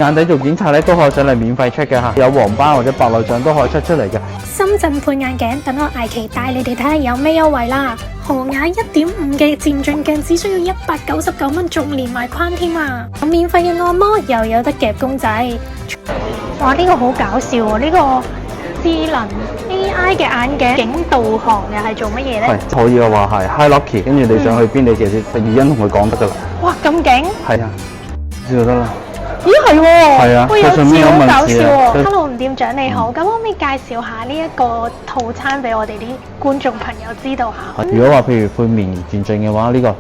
眼底做檢查咧都可以上嚟免費 check 嘅嚇，有黃斑或者白內障都可以 check 出嚟嘅。深圳配眼鏡，等我艾琪帶你哋睇下有咩優惠啦！豪雅1.5嘅漸進鏡只需要199蚊，仲連埋框添啊！有免費嘅按摩，又有得夾公仔。哇！呢個好搞笑喎！呢個智能 AI 嘅眼鏡景導航又係做乜嘢呢？係可以嘅話係 Hi Lucky，跟住你想去邊你直接語音同佢講得㗎啦。哇！咁勁！係啊，知道得啦。咦係喎，係啊，喂有字好搞笑喎。佢 Hello， 吳店長你好，咁可唔可以介紹下呢一個套餐俾我哋啲觀眾朋友知道下？如果話譬如配面漸進嘅話，呢、個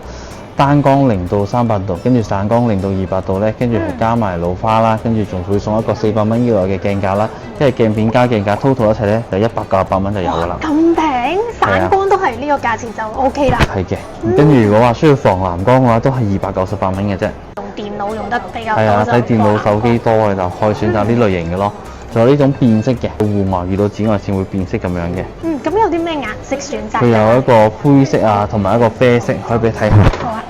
單光0到300度，跟住散光0到200度咧，跟住加埋老花啦，跟住仲會送一個400蚊以內嘅鏡架啦，因為鏡片加鏡架 total 一齊咧就198蚊就有㗎啦。咁平，散光都係呢個價錢就 OK 啦。係嘅，跟住如果話需要防藍光嘅話，都係298蚊嘅啫。用電腦用得比較多係啊，就睇電腦、手機多嘅就可以選擇呢類型嘅咯。仲有呢種變色嘅，戶外遇到紫外線會變色咁樣嘅。咁有啲咩顏色選擇？佢有一個灰色啊，同埋一個啡色，可以俾你睇下。好啊。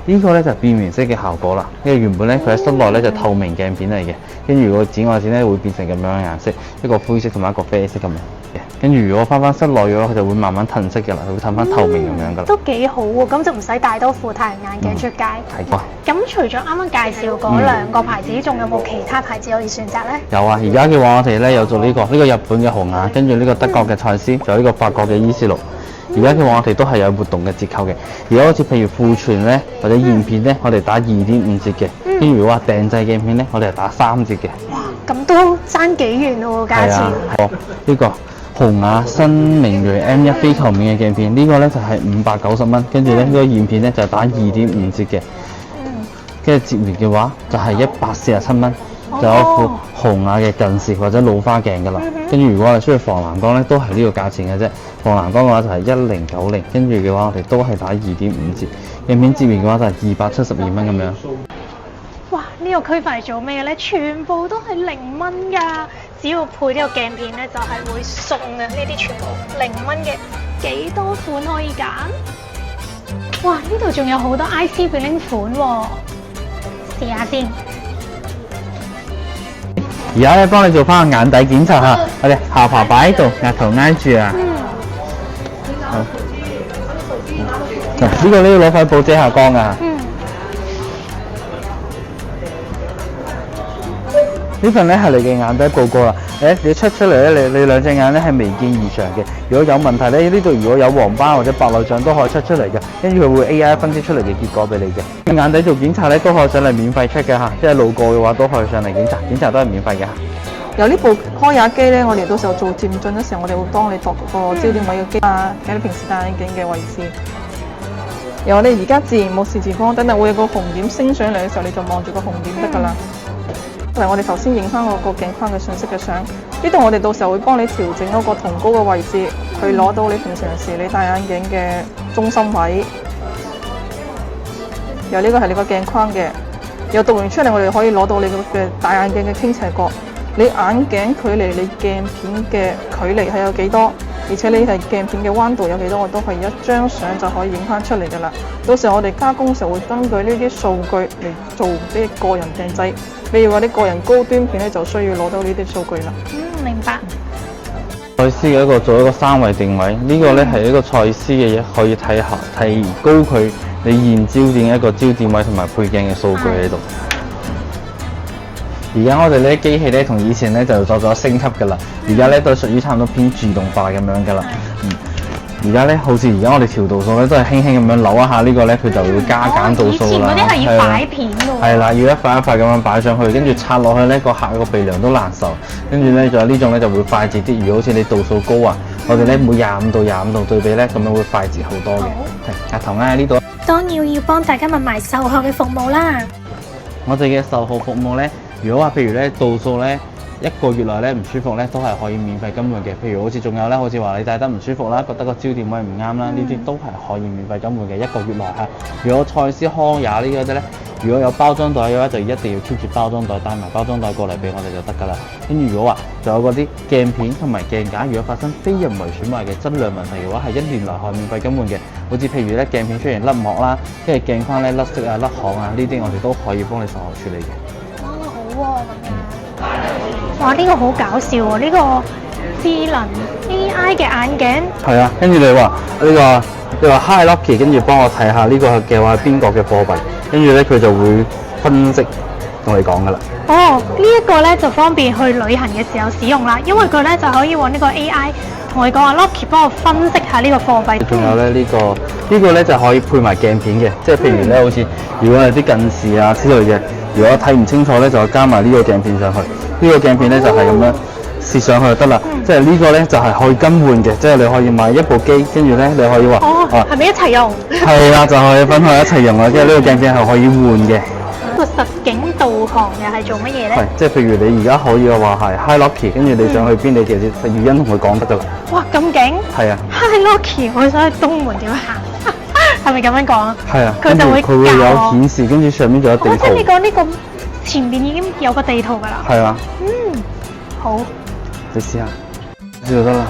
呢個咧就係變顏色嘅效果啦，因為原本咧佢喺室內咧就透明鏡片嚟嘅，跟住如果紫外線咧會變成咁樣嘅顏色，一個灰色同埋一個啡色咁樣嘅。跟住如果翻室內嘅話，佢就會慢慢褪色嘅啦，佢會褪翻透明咁樣噶啦。都幾好喎，咁就唔使帶多副太陽眼鏡出街。係嘅。咁除咗啱啱介紹嗰兩個牌子，仲有冇其他牌子可以選擇呢？有啊，而家嘅話我哋咧有做呢個日本嘅豪雅，跟住呢個德國嘅蔡司，仲有呢個法國嘅伊絲路。而家嘅話我哋都係有活動嘅折扣嘅。而家好似譬如庫存咧或者現片咧，我哋打2.5折嘅。跟住如果話訂製鏡片咧，我哋係打3折嘅。哇，咁都爭幾遠喎價錢。呢個豪雅新明銳 M1 非球面嘅鏡片，呢個咧就係590蚊，跟住咧呢個現片咧就打2.5折嘅。跟住折完嘅話就係147蚊，就有一副豪雅嘅近視或者老花鏡噶啦。跟住如果我哋需要防藍光咧，都係呢個價錢嘅啫。防藍光嘅話就係1090，跟住嘅話我哋都係打2.5折。鏡片折完嘅話就係272蚊咁樣。哇！呢個區塊係做咩嘅咧？全部都係0蚊㗎，只要配呢個鏡片咧，就係會送嘅。呢啲全部0蚊嘅，幾多款可以揀？哇！呢度仲有好多 IC 俾拎款喎，試下先。而家咧幫你做翻個眼底檢查下，我哋下巴擺喺度，額頭挨住啊。好。嗱，呢個要攞塊布遮下光㗎。呢份咧係你嘅眼底報告啦。你出嚟咧，你兩隻眼咧係微見異常嘅。如果有問題咧，呢度如果有黃斑或者白內障都可以出嚟嘅，跟住佢會 AI 分析出嚟嘅結果俾你嘅。眼底做檢查咧都可以上嚟免費 check 嘅嚇，即係路過嘅話都可以上嚟檢查，檢查都係免費嘅嚇。有呢部開眼機咧，我哋到時候做漸進嘅時候，我哋會幫你度個焦點位嘅機啊，睇你平時戴眼鏡嘅位置。由你而家自然冇視字光，等陣會有個紅點升上嚟嘅時候，你就望住個紅點得㗎啦。嚟我哋頭先影翻嗰個鏡框嘅信息嘅相，呢度我哋到時候會幫你調整嗰個瞳高嘅位置，去攞到你平常時你戴眼鏡嘅中心位。由呢個係你個鏡框嘅，又讀完出嚟，我哋可以攞到你嘅戴眼鏡嘅傾斜角。你眼鏡距離你鏡片嘅距離係有幾多，而且你係鏡片嘅彎度有幾多，我都係一張相就可以影翻出嚟㗎啦。到時候我哋加工時候會根據呢啲數據嚟做啲個人訂製。例如話啲個人高端片咧，就需要攞到呢啲數據啦。明白。蔡司嘅做一個3維定位，呢個咧係一個蔡司嘅嘢，可以睇下提高佢你現焦點一個焦點位同埋配鏡嘅數據喺度。而家我哋呢啲機器咧同以前咧就作咗升級㗎啦，而家咧都屬於差唔多偏自動化咁樣㗎啦。而家咧好似而家我哋調度數咧都係輕輕咁樣扭一下呢個咧，佢就會加減度數啦。以前嗰啲係要擺片㗎喎。係啦，要一塊一塊咁樣擺上去，跟住拆落去咧個客個鼻梁都難受。跟住咧仲有呢種咧就會快捷啲。如果好似你度數高啊，我哋咧每25度對比咧咁樣會快捷好多嘅。係額頭挨喺呢度。當然要幫大家問埋售後嘅服務啦。我哋嘅售後服務咧，如果話譬如咧度數咧1個月內咧唔舒服咧，都係可以免費更換嘅。譬如好似仲有咧，好似話你戴得唔舒服啦，覺得個焦點位唔啱啦，呢啲都係可以免費更換嘅。1個月內嚇。如果蔡司康雅呢個咧如果有包裝袋嘅話，就一定要 keep 住包裝袋，帶埋包裝袋過嚟俾我哋就得㗎啦。跟住如果話仲有嗰啲鏡片同埋鏡架，如果發生非人為損壞嘅質量問題嘅話，係1年內可免費更換嘅。好似譬如咧鏡片出現甩膜啦，跟住鏡框咧甩色啊、甩殼啊，呢啲我哋都可以幫你售後處理嘅。哦，好喎、咁樣。哇！呢、個好搞笑喎、呢、個智能 AI 嘅眼鏡。係啊，跟住你話你話 Hi Lucky， 跟住幫我睇下呢個嘅話係邊個嘅貨幣，跟住咧佢就會分析同你講㗎啦。哦，呢一個咧就方便去旅行嘅時候使用啦，因為佢咧就可以揾呢個 AI 同你講話 Lucky 幫我分析下呢個貨幣。仲有咧呢個咧就可以配埋鏡片嘅，即係譬如咧好似如果有啲近視啊之類嘅，如果睇唔清楚咧就加埋呢個鏡片上去，呢個鏡片咧就係咁樣攝上去就得啦。即係呢個咧就係可以更換嘅，即係你可以買一部機，跟住咧你可以話係咪一齊用？係啦，就可以分開一齊用啦。即係呢個鏡片係可以換嘅。個實景導航又係做乜嘢咧？係，即係譬如你而家可以嘅話係 Hi Lucky， 跟住你想去邊，你其實語音同佢講得㗎啦。哇，咁勁！係啊。Hi Lucky，我想去東門點行？係咪咁樣講啊？係啊。佢就會佢會有顯示，跟住上面仲有地圖。即係你講呢個前面已經有個地圖㗎啦。係啊。好。你試下，知道得啦。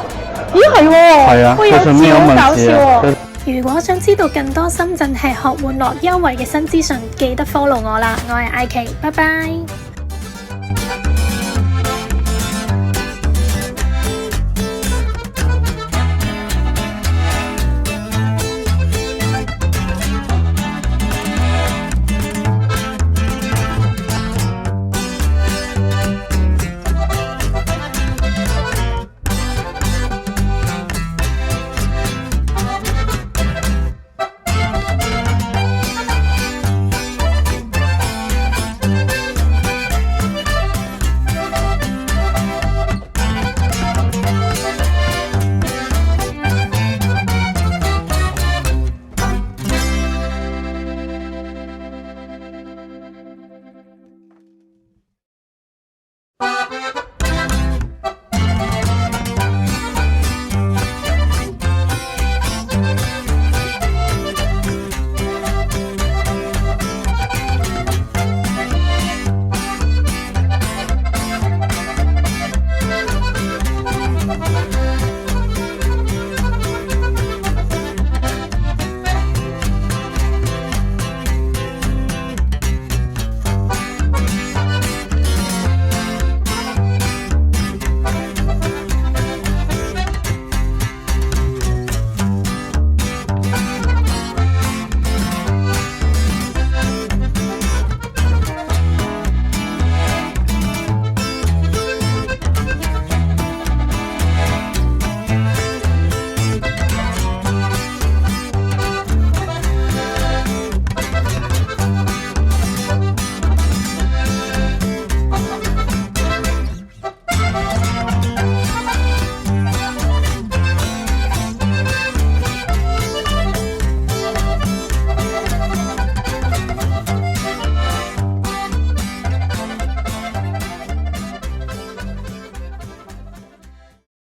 咦係喎。係啊。喂，有佢上面有字好搞文字笑啊。喎。如果想知道更多深圳吃喝玩樂優惠嘅新資訊，記得 follow 我啦，我係艾琪，拜拜。